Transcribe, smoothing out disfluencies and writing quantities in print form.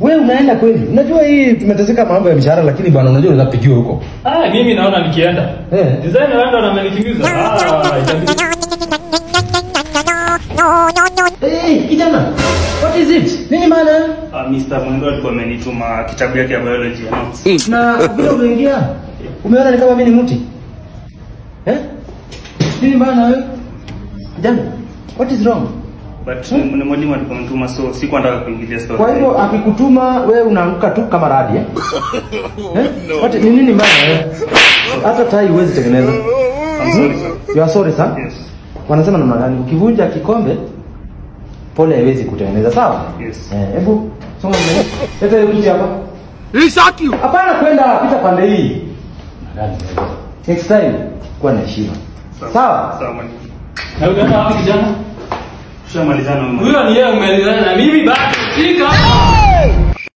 Wewe unaenda kweli? Unajua hii tumeteseka mambo ya mshahara lakini bwana unajua unapigiwa huko. Mimi naona nikienda. Design naenda na amenikimbiza. Kijana. What is it? Nini maana? Mr. Mwendo alikuwa amenituma kitabu yake ya biology notes. Na vile umeingia, umeona ni kama mimi ni mti. Nini maana wewe? Kijana. What is wrong? But mwalimu alikuwa amenituma so sikuandaa kuingilia story. Kwa hivyo akikutuma wewe unaanguka tu kama radi What ni nini maana wewe? Hata tai huwezi tengeneza. I'm sorry sir. You are sorry sir? Yes. Wanasema namna gani? Ukivunja kikombe pole haiwezi kutengeneza, sawa? Yes. Hebu songa mbele. Leta hiyo kiti hapa. Shock you. Hapana kwenda pita pande hii. Next time kuwa na heshima. Sawa? Sawa mwalimu. Na unaenda wapi kijana? Tushamalizana. Huyo ni yeye umeelezana na mimi bado. Fika.